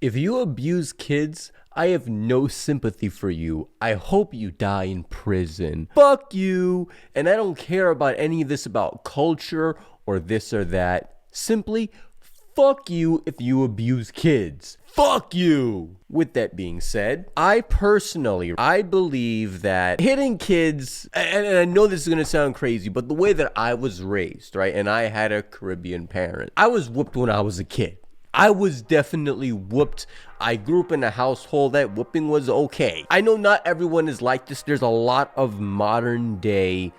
If you abuse kids, I have no sympathy for you. I hope you die in prison. Fuck you. And I don't care about any of this about culture or this or that. Simply, fuck you if you abuse kids. Fuck you. With that being said, I believe that hitting kids, and I know this is going to sound crazy, but the way that I was raised, right, and I had a Caribbean parent, I was whooped when I was a kid. I was definitely whooped. I grew up in a household that whooping was okay. I know not everyone is like this. There's a lot of modern day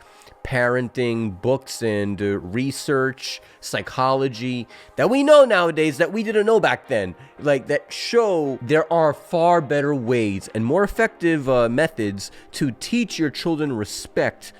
parenting books and research, psychology that we know nowadays that we didn't know back then. Like that show there are far better ways and more effective methods to teach your children respect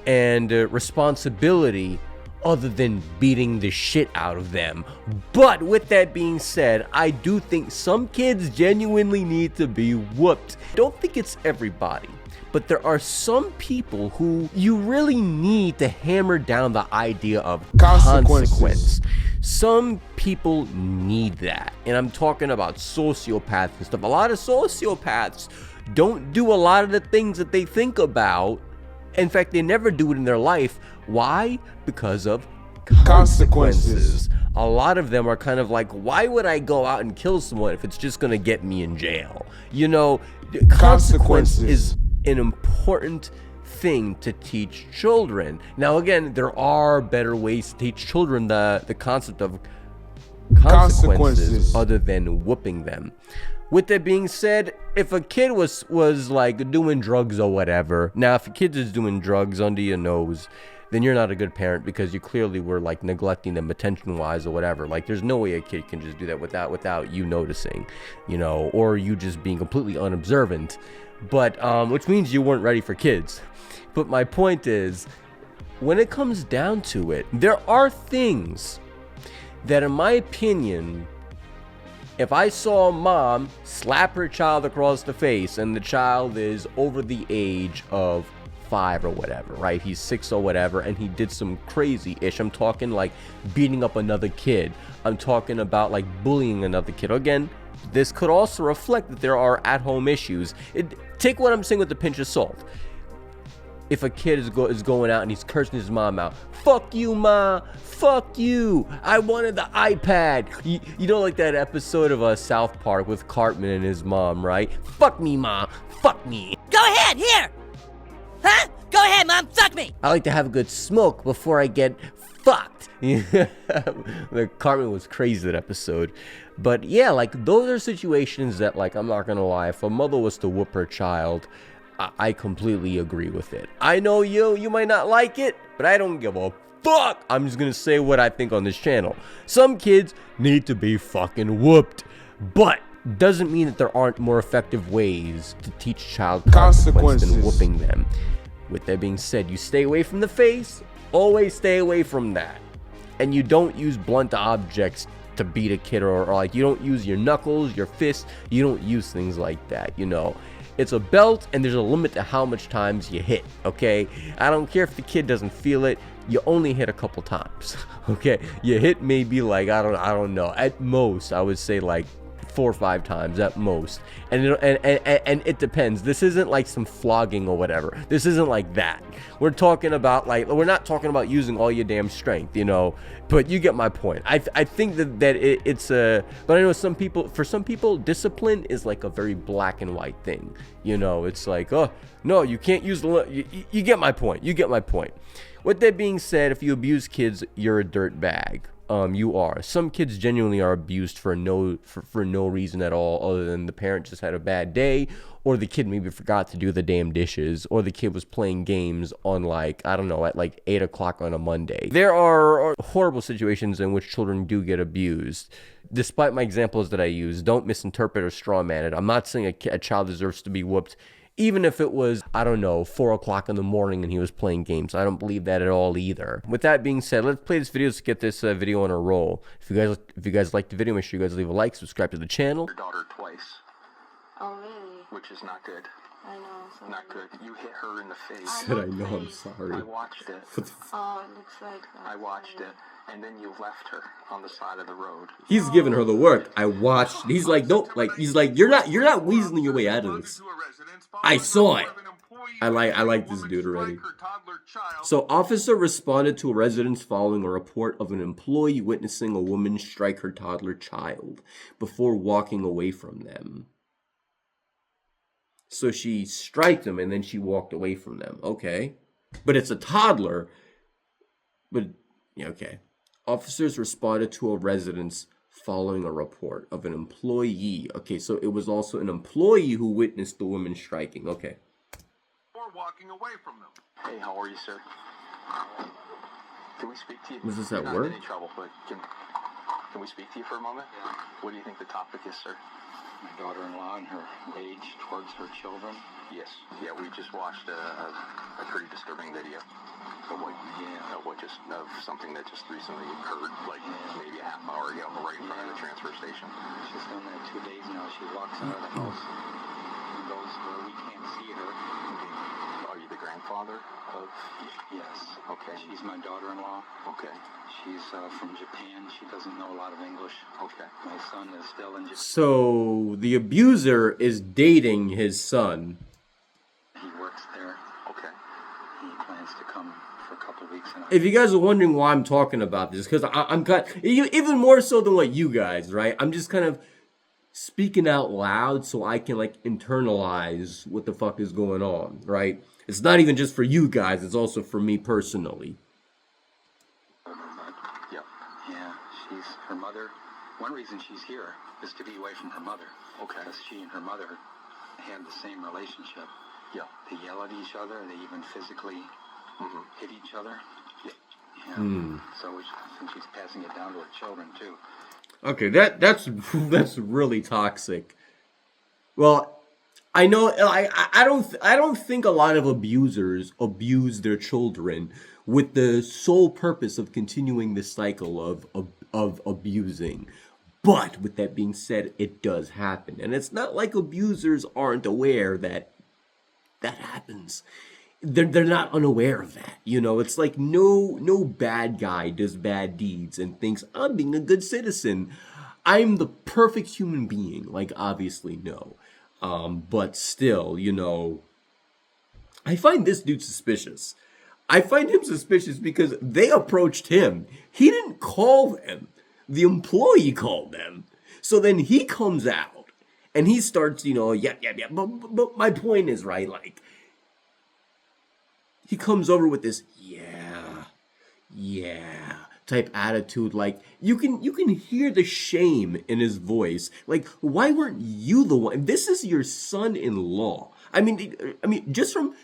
and responsibility other than beating the shit out of them. But with that being said, I do think some kids genuinely need to be whooped. Don't think it's everybody, but there are some people who you really need to hammer down the idea of consequence. Some people need that. And I'm talking about sociopaths and stuff. A lot of sociopaths don't do a lot of the things that they think about. In fact, they never do it in their life. Why? Because of consequences. A lot of them are kind of like, why would I go out and kill someone if it's just going to get me in jail? You know, consequence is an important thing to teach children. Now, again, there are better ways to teach children the concept of consequences other than whooping them. With that being said, if a kid was like doing drugs or whatever, now if a kid is doing drugs under your nose, then you're not a good parent because you clearly were like neglecting them attention-wise or whatever. Like there's no way a kid can just do that without you noticing, you know, or you just being completely unobservant. But which means you weren't ready for kids. But my point is, when it comes down to it, there are things that, in my opinion, if I saw a mom slap her child across the face and the child is over the age of 5 or whatever, right? He's 6 or whatever, and he did some crazy-ish. I'm talking like beating up another kid. I'm talking about like bullying another kid. Again, this could also reflect that there are at-home issues. Take what I'm saying with a pinch of salt. If a kid is going out and he's cursing his mom out, fuck you, ma, fuck you, I wanted the iPad. You know, like that episode of South Park with Cartman and his mom, right? Fuck me, mom, fuck me. Go ahead, here. Huh? Go ahead, mom, fuck me. I like to have a good smoke before I get fucked. The Cartman was crazy that episode. But yeah, like those are situations that, like, I'm not gonna lie, if a mother was to whoop her child, I completely agree with it. I know you might not like it, but I don't give a fuck. I'm just gonna say what I think on this channel. Some kids need to be fucking whooped, but doesn't mean that there aren't more effective ways to teach child consequence than whooping them. With that being said, you stay away from the face, always stay away from that. And you don't use blunt objects to beat a kid, or like you don't use your knuckles, your fists, you don't use things like that, you know. It's a belt, and there's a limit to how much times you hit, okay? I don't care if the kid doesn't feel it. You only hit a couple times, okay? You hit maybe like, I don't know. At most, I would say like 4 or 5 times at most. And it depends. This isn't like some flogging or whatever. This isn't like that. We're talking about like, we're not talking about using all your damn strength, you know, but you get my point. I think that it's a, but I know for some people, discipline is like a very black and white thing. You know, it's like, oh, no, you can't use you get my point. You get my point. With that being said, if you abuse kids, you're a dirt bag. You are. Some kids genuinely are abused for no reason at all, other than the parent just had a bad day, or the kid maybe forgot to do the damn dishes, or the kid was playing games on like, I don't know, at like 8 o'clock on a Monday. There are horrible situations in which children do get abused. Despite my examples that I use, don't misinterpret or strawman it. I'm not saying a child deserves to be whooped. Even if it was, I don't know, 4 o'clock in the morning and he was playing games. I don't believe that at all either. With that being said, let's play this video to get this video on a roll. If you guys liked the video, make sure you guys leave a like, subscribe to the channel. Your daughter twice. Oh, really? Which is not good. I know. Sorry. Not good. You hit her in the face. I know, I'm sorry. I watched it. Oh, it looks like that. I watched it. and then you left her on the side of the road. He's giving her the work. I watched. He's like, no, like, he's like, you're not weaseling your way out of this. I saw it. I like this dude already. So, officer responded to a residence following a report of an employee witnessing a woman strike her toddler child before walking away from them. So she striked him and then she walked away from them. Okay. But it's a toddler. But, yeah, okay. Officers responded to a residence following a report of an employee. Okay, so it was also an employee who witnessed the woman striking. Okay. Or walking away from them. Hey, how are you, sir? Can we speak to you? Was this at You're not work? in any trouble, but can we speak to you for a moment? Yeah. What do you think the topic is, sir? My daughter-in-law and her rage towards her children. Yes. Yeah, we just watched a pretty disturbing video of something that just recently occurred, like maybe a half hour ago, right in front of the transfer station. She's done that 2 days now. She walks out of the house and goes where we can't see her. Are you the grandfather of? Yes. Okay. She's my daughter-in-law. Okay. She's from Japan. She doesn't know a lot of English. Okay. My son is still in Japan. So the abuser is dating his son. He works there. Okay. He plans to come for a couple of weeks. If you guys are wondering why I'm talking about this, because I'm kind of, even more so than what you guys, right? I'm just kind of speaking out loud so I can like internalize what the fuck is going on, right? It's not even just for you guys, it's also for me personally. Yep. Yeah, she's her mother. One reason she's here is to be away from her mother. Okay. Because she and her mother had the same relationship. Yeah. They yell at each other. They even physically hit each other. Yeah. So since she's passing it down to her children too. Okay, that's really toxic. Well, I know I don't think a lot of abusers abuse their children with the sole purpose of continuing the cycle of abusing. But with that being said, it does happen. And it's not like abusers aren't aware that happens. They're not unaware of that. You know, it's like no bad guy does bad deeds and thinks, I'm being a good citizen. I'm the perfect human being. Like, obviously, no. But still, you know, I find this dude suspicious. I find him suspicious because they approached him. He didn't call them. The employee called them. So then he comes out and he starts, you know, yeah. But my point is, right, like, he comes over with this, yeah, type attitude. Like, you can hear the shame in his voice. Like, why weren't you the one? This is your son-in-law. I mean, just from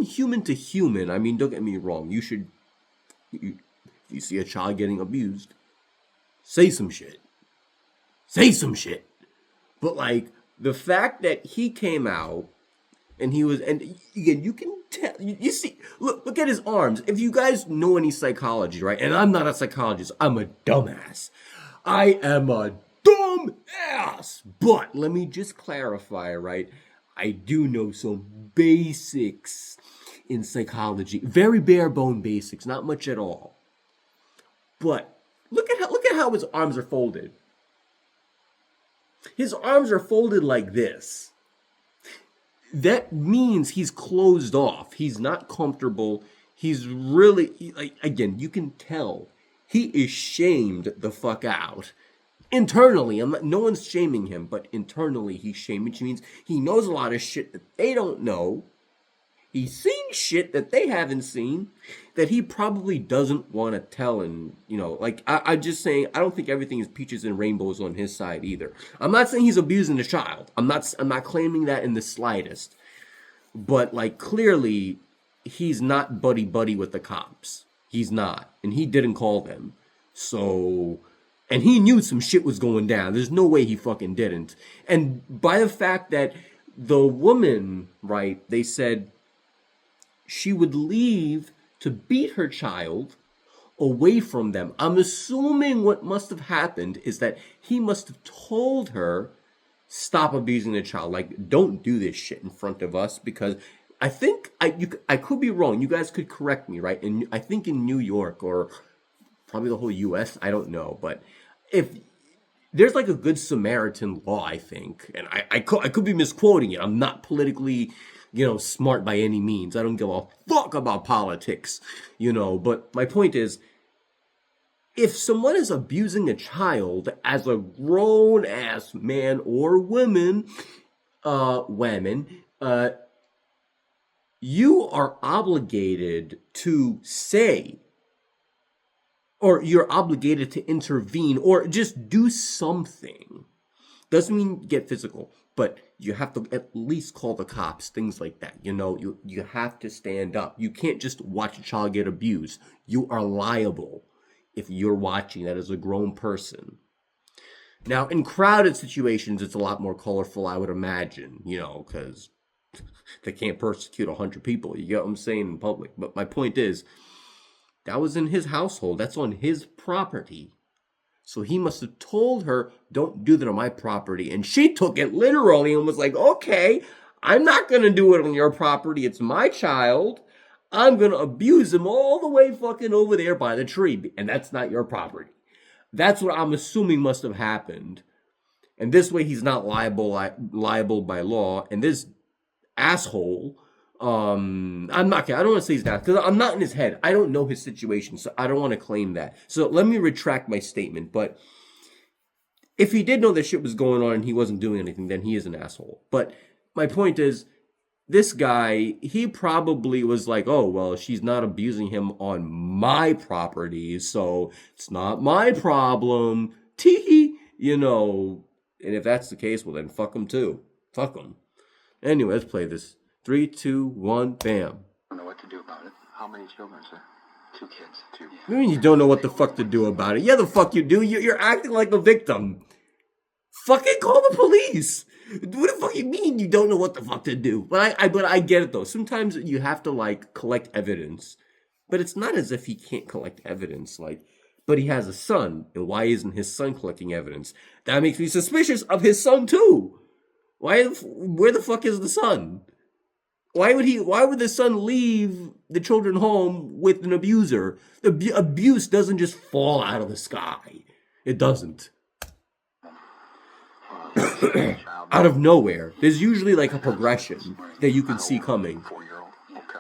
human to human. I mean, don't get me wrong. You see a child getting abused, say some shit. But like the fact that he came out and he was, and again, you can tell. You see, look at his arms. If you guys know any psychology, right? And I'm not a psychologist. I'm a dumbass. I am a dumb ass. But let me just clarify, right? I do know some basics in psychology. Very bare bone basics, not much at all. But look at how his arms are folded. His arms are folded like this. That means he's closed off. He's not comfortable. He's really, like, again, you can tell he is shamed the fuck out. Internally, no one's shaming him, but internally he's shamed, which means he knows a lot of shit that they don't know. He's seen shit that they haven't seen that he probably doesn't want to tell. And, you know, like, I'm just saying, I don't think everything is peaches and rainbows on his side either. I'm not saying he's abusing the child. I'm not claiming that in the slightest. But, like, clearly, he's not buddy-buddy with the cops. He's not. And he didn't call them. So, and he knew some shit was going down. There's no way he fucking didn't. And by the fact that the woman, right, they said she would leave to beat her child away from them. I'm assuming what must have happened is that he must have told her, stop abusing the child. Like, don't do this shit in front of us, because I think, I could be wrong. You guys could correct me, right? And I think in New York, or probably the whole U.S. I don't know, but if there's like a good Samaritan law, I think, and I could be misquoting it. I'm not politically, smart by any means. I don't give a fuck about politics, But my point is, if someone is abusing a child as a grown ass man or woman, you are obligated to say, or you're obligated to intervene, or just do something. Doesn't mean get physical, but you have to at least call the cops, things like that. You have to stand up. You can't just watch a child get abused. You are liable if you're watching that as a grown person. Now, in crowded situations, it's a lot more colorful, I would imagine, because they can't persecute 100 people. You get what I'm saying, in public. But my point is, that was in his household. That's on his property. So he must have told her, don't do that on my property. And she took it literally and was like, okay, I'm not going to do it on your property. It's my child. I'm going to abuse him all the way fucking over there by the tree. And that's not your property. That's what I'm assuming must have happened. And this way he's not liable by law. And this asshole, I don't want to say he's not, because I'm not in his head. I don't know his situation, so I don't want to claim that. So let me retract my statement. But if he did know that shit was going on and he wasn't doing anything, then he is an asshole. But my point is, this guy, he probably was like, oh, well, she's not abusing him on my property, so it's not my problem. Tee, And if that's the case, well, then fuck him too. Fuck him. Anyway, let's play this. 3, 2, 1, bam. I don't know what to do about it. How many children, sir? 2 kids. 2. I mean, you don't know what the fuck to do about it. Yeah, the fuck you do. You're acting like a victim. Fucking call the police. What the fuck you mean you don't know what the fuck to do? But I get it though. Sometimes you have to collect evidence. But it's not as if he can't collect evidence. But he has a son. And why isn't his son collecting evidence? That makes me suspicious of his son too. Where the fuck is the son? Why would the son leave the children home with an abuser? The abuse doesn't just fall out of the sky. It doesn't. Out of nowhere. There's usually a progression that you can see coming. 4-year-old. Okay.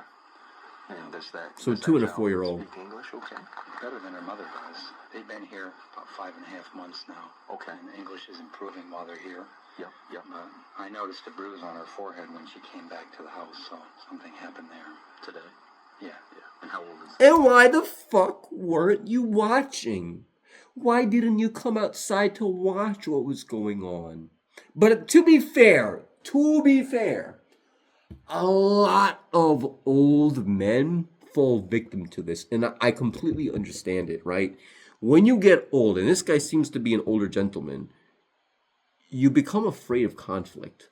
And So 2 and a 4-year-old. Speak English, okay. Better than her mother does. They've been here about 5.5 months now. Okay. And English is improving while they're here. Yep. But I noticed a bruise on her forehead when she came back to the house, so something happened there. Today? Yeah. And how old is And why the fuck weren't you watching? Why didn't you come outside to watch what was going on? But to be fair, a lot of old men fall victim to this, and I completely understand it, right? When you get old, and this guy seems to be an older gentleman, you become afraid of conflict.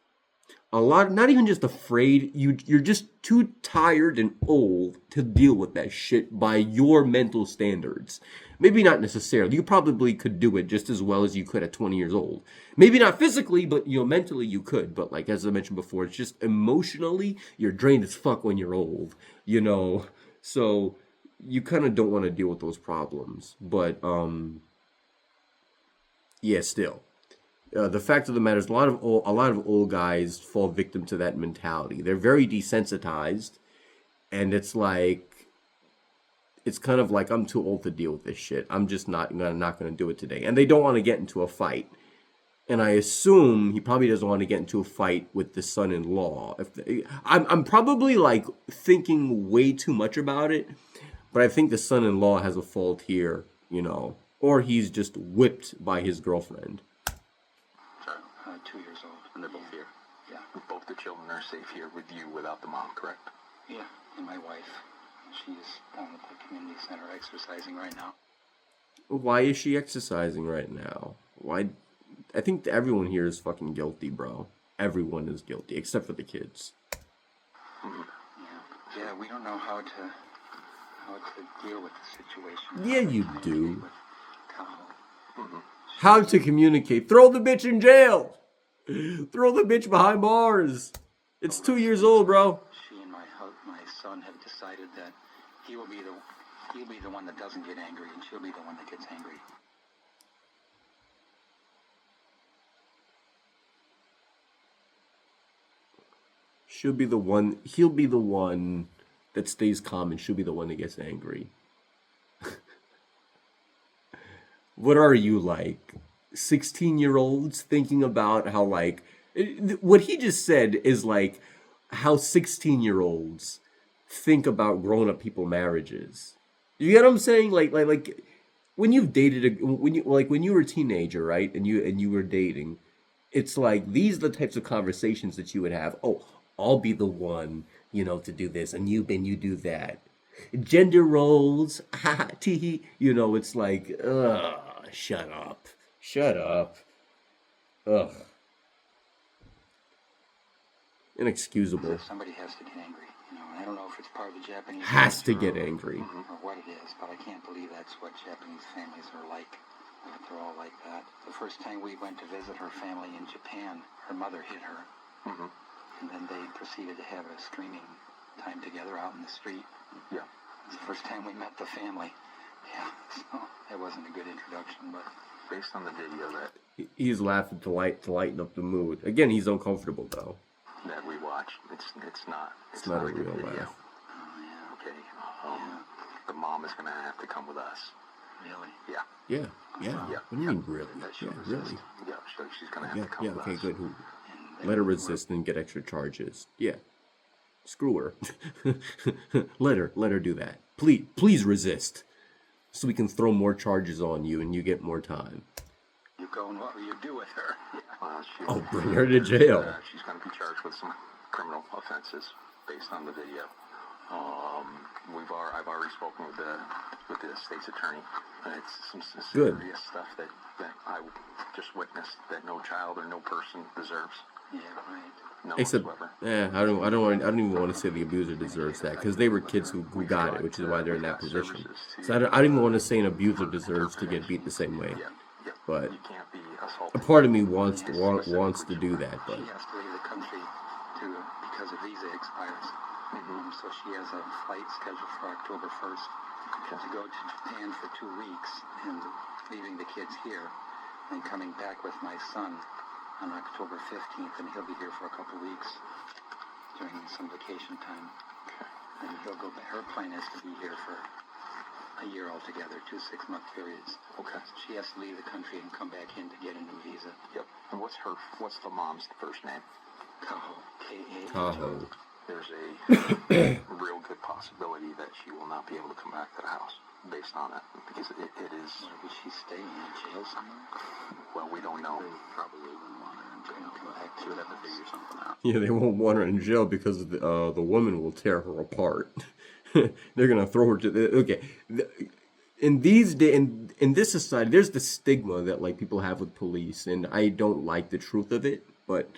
Not even just afraid, you're just too tired and old to deal with that shit by your mental standards. Maybe not necessarily. You probably could do it just as well as you could at 20 years old. Maybe not physically, but mentally you could. But as I mentioned before, it's just emotionally, you're drained as fuck when you're old, So you kind of don't want to deal with those problems. But yeah, still. The fact of the matter is, a lot of old guys fall victim to that mentality. They're very desensitized, and it's kind of like, I'm too old to deal with this shit. I'm just not going to do it today. And they don't want to get into a fight. And I assume he probably doesn't want to get into a fight with the son-in-law. I'm probably thinking way too much about it, but I think the son-in-law has a fault here, or he's just whipped by his girlfriend. 2 years old. And they're both here? Yeah. Both the children are safe here with you without the mom, correct? Yeah, and my wife. She's down at the community center exercising right now. Why is she exercising right now? Why? I think everyone here is fucking guilty, bro. Everyone is guilty, except for the kids. Yeah, we don't know how to deal with the situation. Yeah, you do. How? How to communicate. Throw the bitch in jail. Throw the bitch behind bars. It's 2 years old, bro. She and my son have decided that he will be the He'll be the one that doesn't get angry, and she'll be the one that gets angry. She'll be the one, he'll be the one that stays calm, and she'll be the one that gets angry. What are you, like 16-year-olds thinking about how, like, what he just said is like how 16-year-olds think about grown-up people marriages. You get what I'm saying? Like when you've dated when you were a teenager, right? And you were dating, it's like these are the types of conversations that you would have. Oh, I'll be the one, to do this, and you do that. Gender roles, ha, tee, it's like, ugh, shut up. Ugh. Inexcusable. Somebody has to get angry. I don't know if it's part of the Japanese Has to culture get angry. or what it is, but I can't believe that's what Japanese families are like. They're all like that. The first time we went to visit her family in Japan, her mother hit her. And then they proceeded to have a screaming time together out in the street. Yeah. It's the first time we met the family. Yeah, so it wasn't a good introduction, but Based on the video He's laughing to lighten up the mood. Again, he's uncomfortable though. that we watched, it's not not a good real video. laugh. Okay. The mom is gonna have to come with us. really. Yeah. Yeah. Yeah. What do you mean, really? That Yeah, she'll really. resist. Yeah, she's gonna have to come with Okay, us. good. And they Let her were- resist and get extra charges. Yeah. Screw her. let her do that. Please resist. So we can throw more charges on you and you get more time. You go and what will you do with her? Oh, bring her to jail. She's going to be charged with some criminal offenses based on the video. I've already spoken with the state's attorney. It's some Good. serious stuff that I just witnessed that no child or no person deserves. Yeah, right. No Except, whatsoever. I don't even want to say the abuser deserves that because they were kids who got it, which is why they're in that position. So I don't even want to say an abuser deserves to get beat the same way. Yeah. But You can't be assaulted. a part of me wants to do that, but She has to leave the country because her visa expires. So she has a flight scheduled for October 1st to go to Japan for 2 weeks and leaving the kids here and coming back with my son on October 15th, and he'll be here for a couple weeks during some vacation time. And he'll go back. Her plan is to be here for a year altogether, 2 6-month periods. Okay. So she has to leave the country and come back in to get a new visa. Yep. And what's the mom's first name? Kaho. K-A-H-O. Tahoe. There's a real good possibility that she will not be able to come back to the house based on it, because it is, Where would she stay? In jail somewhere? well, we don't know. Probably wouldn't want her in jail. Come back to have to figure something out. Yeah, they won't want her in jail because the woman will tear her apart. They're gonna throw her to okay. In these in this society, there's the stigma that like people have with police, and I don't like the truth of it, but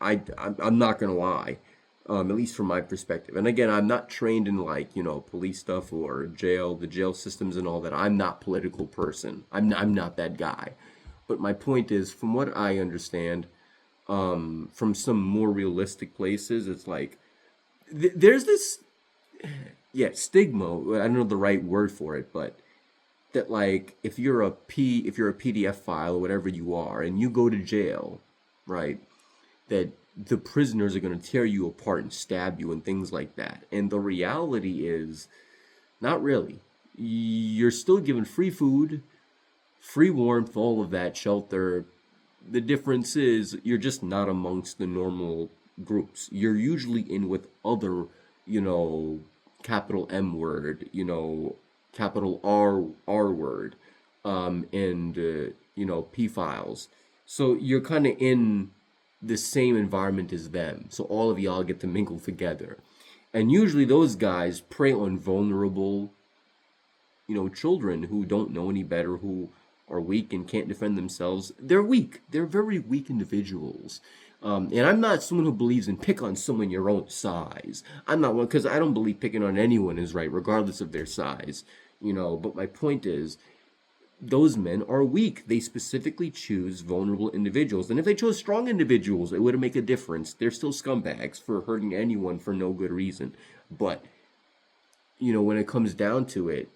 I'm not gonna lie, at least from my perspective. And again, I'm not trained in like police stuff or the jail systems and all that. I'm not a political person. I'm not that guy. But my point is, from what I understand, from some more realistic places, it's like there's this stigma. I don't know the right word for it, but that like if you're a PDF file or whatever you are, and you go to jail, right? That the prisoners are going to tear you apart and stab you and things like that. And the reality is, not really. You're still given free food, free warmth, all of that, shelter. The difference is you're just not amongst the normal groups. You're usually in with other, capital M word, capital R word, and P files. So you're kind of in the same environment as them. So all of y'all get to mingle together. And usually those guys prey on vulnerable, children who don't know any better, who are weak and can't defend themselves. They're weak. They're very weak individuals. And I'm not someone who believes in pick on someone your own size. I'm not one, because I don't believe picking on anyone is right, regardless of their size. But my point is, those men are weak. They specifically choose vulnerable individuals. And if they chose strong individuals, it wouldn't make a difference. They're still scumbags for hurting anyone for no good reason. But when it comes down to it,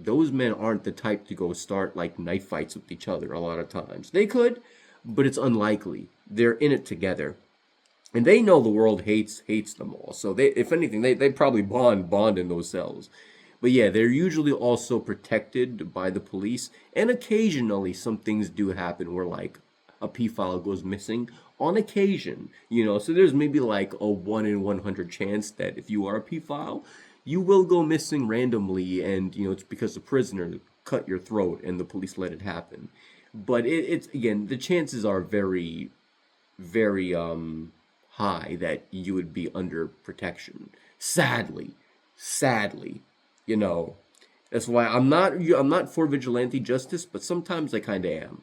those men aren't the type to go start like knife fights with each other a lot of times. They could, but it's unlikely. They're in it together. And they know the world hates them all. So they, if anything, they probably bond in those cells. But yeah, they're usually also protected by the police. And occasionally some things do happen where like a pedophile goes missing on occasion. So there's maybe like a 1 in 100 chance that if you are a pedophile, you will go missing randomly, and it's because the prisoner cut your throat and the police let it happen. But it's again, the chances are very, very high that you would be under protection. Sadly, that's why I'm not for vigilante justice, but sometimes I kind of am.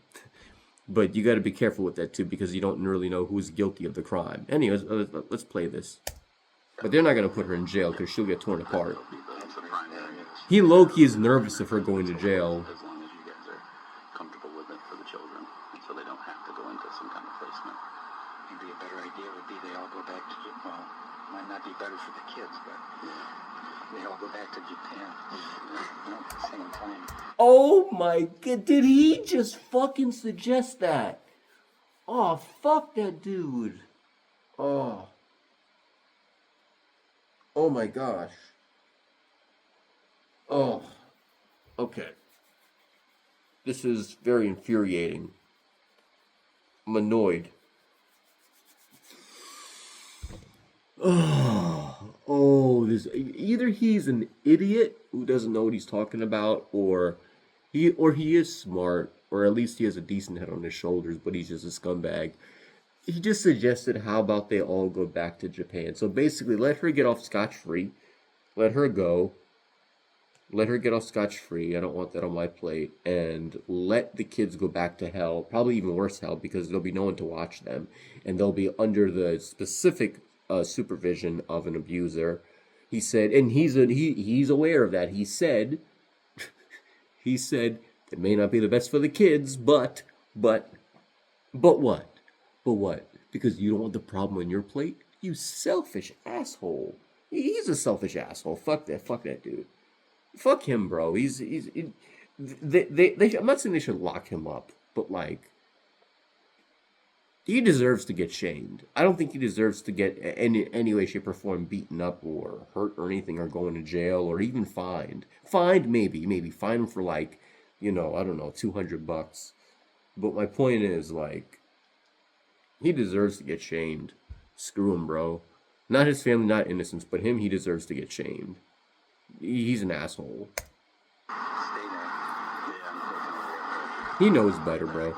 But you got to be careful with that too, because you don't really know who's guilty of the crime. Anyways, let's play this. But they're not going to put her in jail because she'll get torn apart. He low-key is nervous of her going to jail. As long as you guys are comfortable with it for the children, and so they don't have to go into some kind of placement. Maybe a better idea would be they all go back to Japan. Well, might not be better for the kids, but they all go back to Japan at the same time. Oh my god, did he just fucking suggest that? Oh, fuck that dude. Oh my gosh. Oh. Okay. This is very infuriating. I'm annoyed. This either he's an idiot who doesn't know what he's talking about, or he is smart, or at least he has a decent head on his shoulders, but he's just a scumbag. He just suggested, how about they all go back to Japan? So basically, let her get off scotch-free. Let her go. Let her get off scotch-free. I don't want that on my plate. And let the kids go back to hell. Probably even worse hell, because there'll be no one to watch them. And they'll be under the specific supervision of an abuser. He said, and he's aware of that. He said, it may not be the best for the kids, but what? But what? Because you don't want the problem on your plate? You selfish asshole. He's a selfish asshole. Fuck that dude. Fuck him, bro. I'm not saying they should lock him up, but like, he deserves to get shamed. I don't think he deserves to get any way, shape, or form beaten up or hurt or anything, or going to jail, or even fined. Fined, maybe. Fine him for like, I don't know, $200. But my point is, like, he deserves to get shamed. Screw him, bro. Not his family, not innocence, but him, he deserves to get shamed. He's an asshole. He knows better, bro.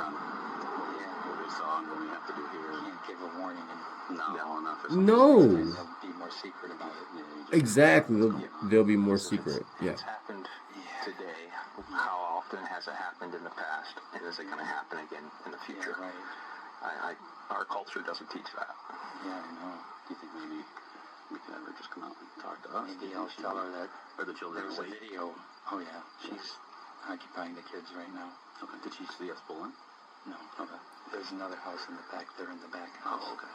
No. Be more secret about it. Exactly. They'll be more secret. Yeah. It's happened today. How often has it happened in the past? And is it going to happen again in the future? Yeah, right. Our culture doesn't teach that. Yeah, I know. Do you think maybe we can ever just come out and talk to us? Maybe I'll tell her that Or the children there's a wait? video. Oh, yeah. She's occupying the kids right now. Okay. Did she see us pulling? No. Okay. There's another house in the back. They're in the back house. Oh, okay.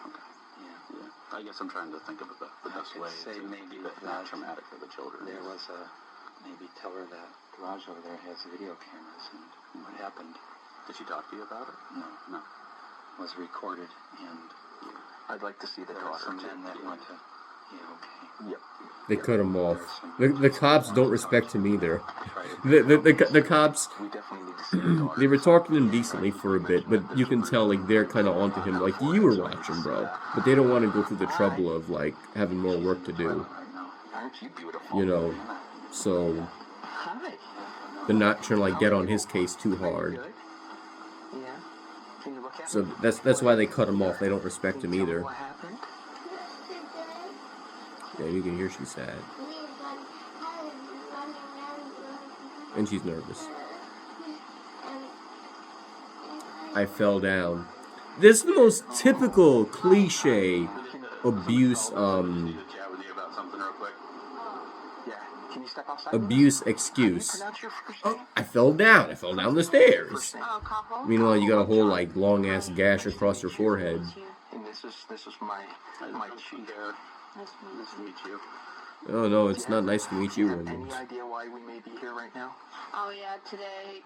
Yeah. I guess I'm trying to think of the best could way say to maybe keep it that not traumatic for the children. There was maybe tell her that garage over there has video cameras and what happened. Did she talk to you about it? No. Was recorded, and I'd like to see the there were daughter some too. men that went to, okay. Yep. They cut him off. The cops don't respect him either. The cops, We definitely need to see the daughter. they were talking to him decently for a bit, but you can tell like they're kind of onto him, like you were watching, bro. But they don't want to go through the trouble of like having more work to do, Aren't you beautiful? So Hi. they're not trying to like get on his case too hard. Good. Yeah. Can you look at So me? that's why they cut him off. They don't respect him either. What happened? Yeah, you can hear she's sad and she's nervous. I fell down. This is the most typical cliche abuse Chat with you about something real quick. Yeah. Can you step outside? abuse excuse. Pronounce your first Oh, name? I fell down the stairs. Oh, couple. Meanwhile, you got a whole like long ass gash across your forehead. And this is my cheek. Nice to meet Nice to meet you. Oh no, it's not nice to meet Do you you. have any idea why we may be here right now? Oh yeah, today,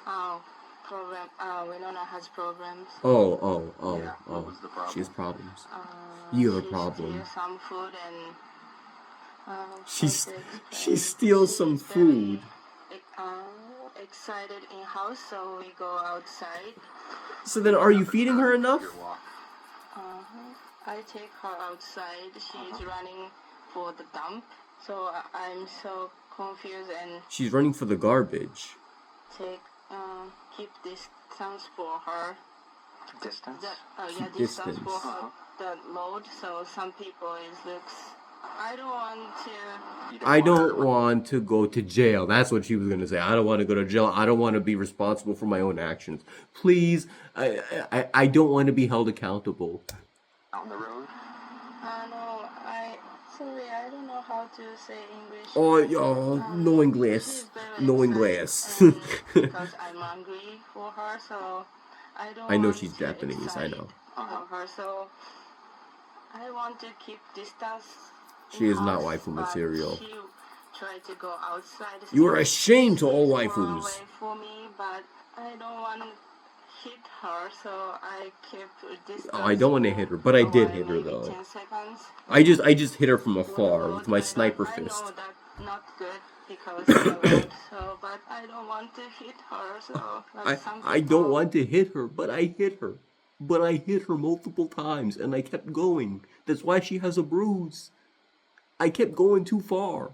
problem. Winona has problems. Oh. Yeah, what was the problem? She has problems. You have a She problem. steals some food and. She steals some food. Excited in house, so we go outside. So then, are you feeding her enough? Your walk. I take her outside. She's running for the dump, so I'm so confused and She's running for the garbage. keep distance for her. Distance? Distance for Distance. her. The load. So some people it looks. I don't want to. You I want don't her- want to go to jail. That's what she was gonna say. I don't want to go to jail. I don't want to be responsible for my own actions. Please, I don't want to be held accountable. Out on the road? No, sorry, I don't know how to say English. No English. She's very No excited, English. because I'm hungry for her, so I don't. I know want she's to Japanese, I excite know. Her, so I want to keep distance. She is not in-house, waifu but material. She tried to go outside. You are ashamed to all She's far waifus. away for me, but I don't want to hit her, so I keep distance. Oh, I don't want to hit her, but I did away, hit her maybe though. 10 seconds. I just hit her from afar with my sniper I fist. know that's not good because of the road, so, but I don't want to hit her, so but some I don't people- want to hit her, but I hit her. But I hit her multiple times and I kept going. That's why she has a bruise. I kept going too far.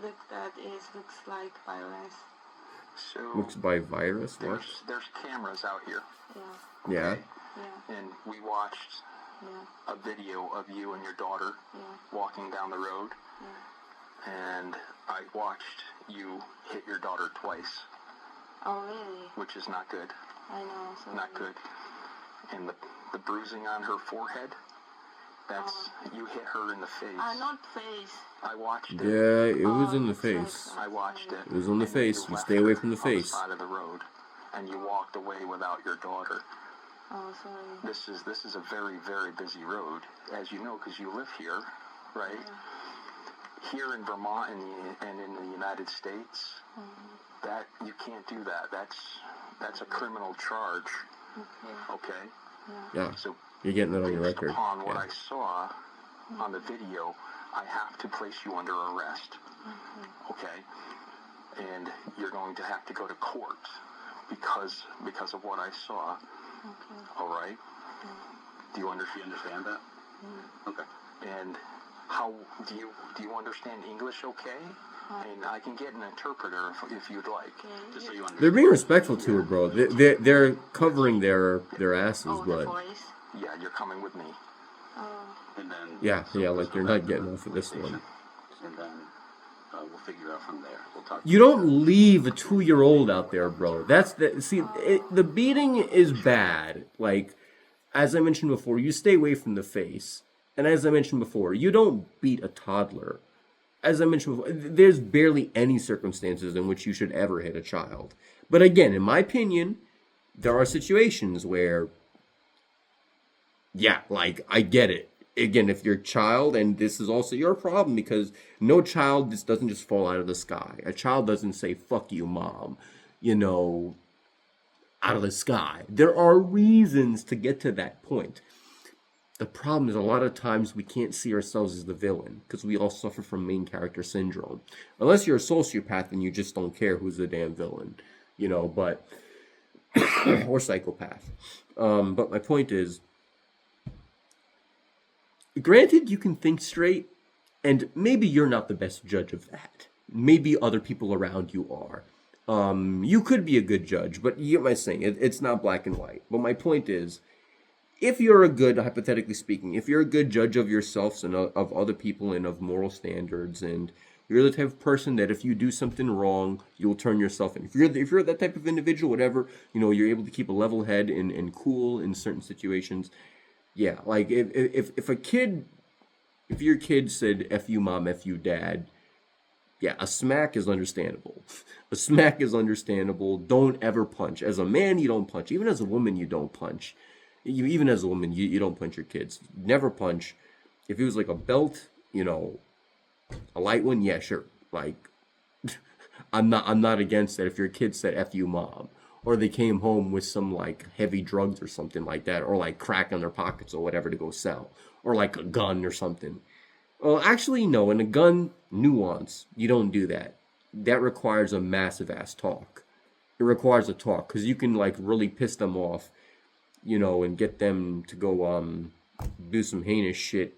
Look, looks like violence. So Looks by virus, what? there's cameras out here. Yeah, Yeah. yeah, And we watched yeah, a video of you and your daughter yeah, walking down the road. And I watched you hit your daughter twice, Oh, really? which is not good. I know. So Not good. And the bruising on her forehead, that's, you hit her in the face. Not face. I watched it. Yeah, it was in the looks like face. I watched it. It was on the And then face. You left stay away her from the on face. Side of the road, and you walked away without your daughter. Oh, sorry. This is a very, very busy road, as you know, because you live here, right? Here in Vermont and in the United States, that you can't do that. That's a criminal charge. Okay. Yeah. So You're getting it on your based record. upon what Yeah. I saw on the video, I have to place you under arrest. Okay. And you're going to have to go to court because of what I saw. All right. Do you understand that? Okay. And how do you understand English? Okay. And I can get an interpreter if you'd like, just so you understand. They're being respectful to her, bro. They're covering their asses, Oh, the but voice. Yeah, you're coming with me. And then yeah, like you're not getting off of this one. and then we'll figure out from there. We'll talk. You don't leave a 2-year-old out there, bro. The beating is bad. Like, as I mentioned before, you stay away from the face. And as I mentioned before, you don't beat a toddler. As I mentioned before, there's barely any circumstances in which you should ever hit a child. But again, in my opinion, there are situations where, yeah, like, I get it. Again, if you're a child, and this is also your problem, because no child just doesn't just fall out of the sky. A child doesn't say, fuck you, mom, out of the sky. There are reasons to get to that point. The problem is a lot of times we can't see ourselves as the villain because we all suffer from main character syndrome. Unless you're a sociopath and you just don't care who's the damn villain, but or psychopath. But my point is, granted, you can think straight, and maybe you're not the best judge of that. Maybe other people around you are. You could be a good judge, but you get my saying. It's not black and white. But my point is, if you're a good, hypothetically speaking, if you're a good judge of yourselves and of other people and of moral standards, and you're the type of person that if you do something wrong, you'll turn yourself in. If you're that type of individual, whatever, you're able to keep a level head and cool in certain situations. Yeah, like if your kid said "F you mom, F you dad," yeah, a smack is understandable. A smack is understandable. Don't ever punch. As a man, you don't punch. Even as a woman, you don't punch. Even as a woman, you don't punch your kids. Never punch. If it was like a belt, you know, a light one, yeah, sure. Like, I'm not against that. If your kid said "F you, mom," or they came home with some like heavy drugs or something like that, or like crack in their pockets or whatever to go sell, or like a gun or something. Well, actually, no. In a gun nuance, you don't do that. That requires a massive ass talk. It requires a talk because you can like really piss them off, you know, and get them to go do some heinous shit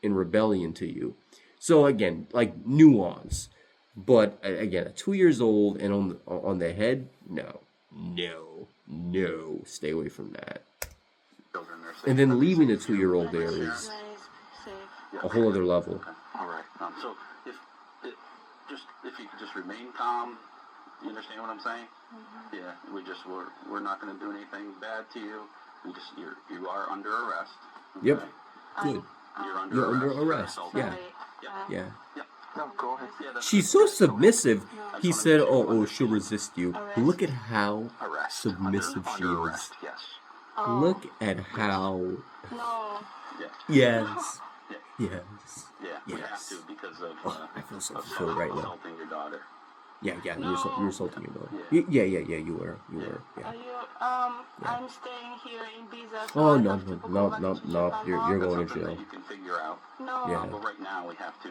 in rebellion to you. So again, like nuance. But again, at 2 years old and on the head, no, stay away from that. Children are safe. And then leaving the 2-year-old there is Mine is safe. Yeah. a whole other level. Okay. All right. So if you could just remain calm, you understand what I'm saying? Mm-hmm. Yeah. We're not going to do anything bad to you. You are under arrest. Okay? Yep. Good. You're under under arrest. Assault. Yeah. Yeah. Yeah. No, go ahead. Yeah, that's She's so submissive. I He just said, wanna make sure you "Oh, she'll resist you." Arrest. Look at how Arrest. submissive she Under is. arrest, yes. Oh, Look at how. no. Yeah. Yes. Yeah. Yes. Yeah. We have Yes. to because of Oh, I feel so of full right now. assaulting your daughter. Yeah. No. You're assaulting your daughter. Yeah. Yeah. You were. Yeah. Are you, I'm staying here in Ibiza. So Oh I no. have to go back to Japan You're now? going to Something jail. that you can figure out. No. Yeah. But right now we have to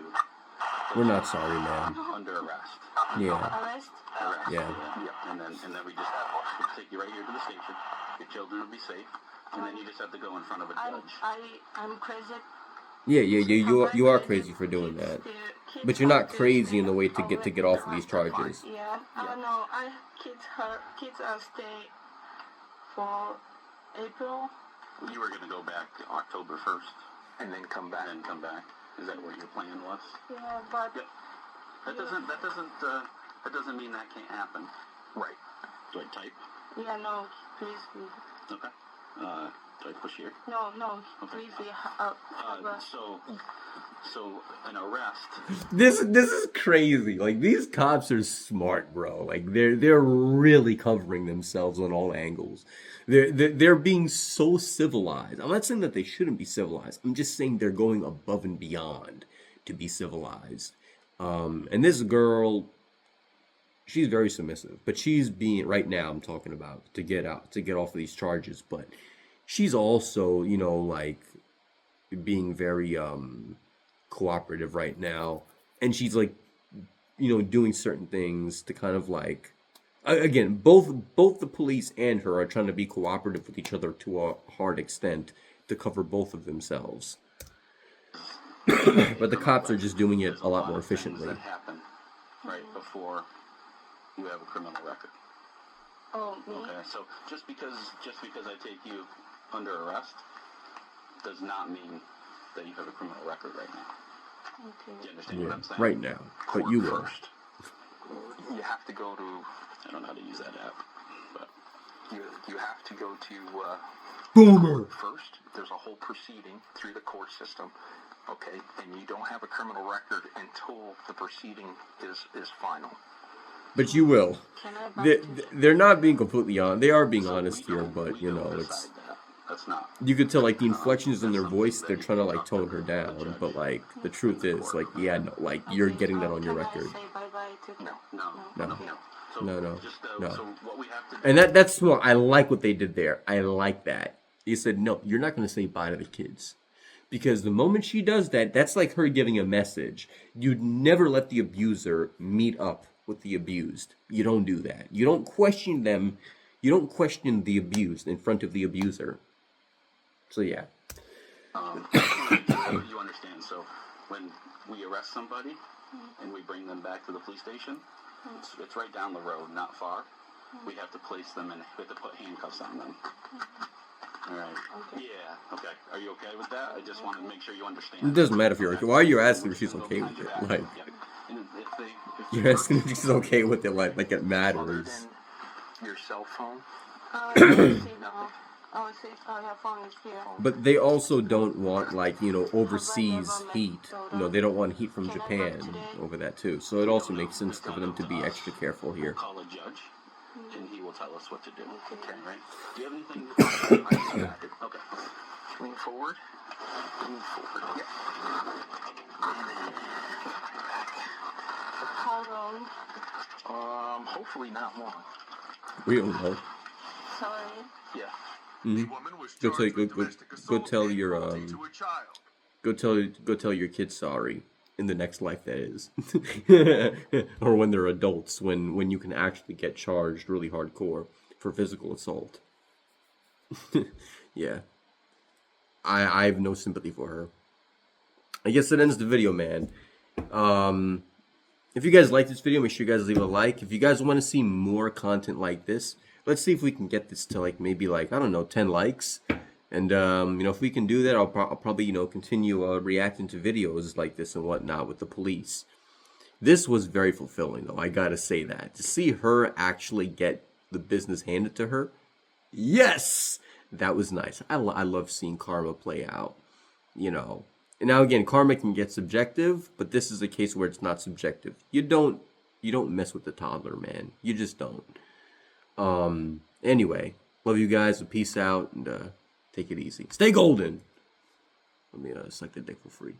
We're not sorry, man. under arrest. Yeah. Arrest? Arrest. Yeah. And then we just take you right here to the station. Your children will be safe. And then you just have to go in front of a judge. I'm crazy. Yeah. You are crazy for doing that. But you're not crazy in the way to get off of these charges. Yeah. No. Kids are stay for April. You were going to go back October 1st And then come back. and then come back. Is that what your plan was? Yeah, but Yeah. That doesn't mean that can't happen. Right. Do I type? yeah, no, please. Okay. Do I push here? No, Okay. please. So an arrest. This is crazy. Like, these cops are smart, bro. Like, they're really covering themselves on all angles. They're being so civilized. I'm not saying that they shouldn't be civilized. I'm just saying they're going above and beyond to be civilized. And this girl, she's very submissive, but she's being, right now I'm talking about, to get off of these charges, but she's also, you know, like, being very cooperative right now, and she's like, you know, doing certain things to kind of like, again, both the police and her are trying to be cooperative with each other to a hard extent to cover both of themselves. But the cops are just doing it a lot more efficiently. That happen right before you have a criminal record. Oh, me? Okay, so just because I take you under arrest does not mean that you have a criminal record right now. Okay. Do you understand what Yeah, I'm saying? right now. But you will. First. You have to go to. I don't know how to use that app, but You have to go to. Boomer. First, there's a whole proceeding through the court system. Okay, and you don't have a criminal record until the proceeding is final. But you will. Can I They're not being completely honest. They are being So honest we here, don't- but we you don't know, it's. decide that. That's not. You could tell, like, the inflections in their voice, they're trying to, like, tone her down. But, like, the truth is, like, yeah, no, like, you're getting that on your record. Can I say bye-bye to No. No. No. So No. Just, No. So what we have to do. And that's smart. I like what they did there. I like that. They said, no, you're not going to say bye to the kids. Because the moment she does that, that's like her giving a message. You'd never let the abuser meet up with the abused. You don't do that. You don't question them. You don't question the abused in front of the abuser. So, yeah. You understand. So when we arrest somebody and we bring them back to the police station, it's right down the road, not far. We have to place them and we have to put handcuffs on them. All right. Okay. Yeah. Okay. Are you okay with that? I just want to make sure you understand. It doesn't matter if you're okay. Why are you asking if she's okay with it? Like, Yeah. And if you're asking if she's okay with it, like it Other matters. than your cell phone. see now. Oh, see, your phone is here. But they also don't want, like, you know, overseas heat. You know, they don't want heat from Japan over that, too. So it also makes sense for them to be extra careful here. call a judge, and he will tell us what to do. Okay, right? Do you have anything? Okay. Lean forward. Lean forward. Yeah. legally not wrong? We don't know. Sorry. Yeah. The woman was Go charged tell with domestic assault tell and your cruelty to a child. go tell your kids sorry in the next life, that is. Or when they're adults, when you can actually get charged really hardcore for physical assault. Yeah. I have no sympathy for her. I guess that ends the video, man. If you guys like this video, make sure you guys leave a like. If you guys want to see more content like this, let's see if we can get this to like maybe like, I don't know, 10 likes. And you know, if we can do that, I'll probably, you know, continue reacting to videos like this and whatnot with the police. This was very fulfilling, though. I gotta say that, to see her actually get the business handed to her, yes, that was nice. I love seeing karma play out, you know. And now again, karma can get subjective, but this is a case where it's not subjective. You don't mess with the toddler, man. You just don't. Anyway, love you guys. Peace out, and take it easy. Stay golden. Let me suck the dick for free.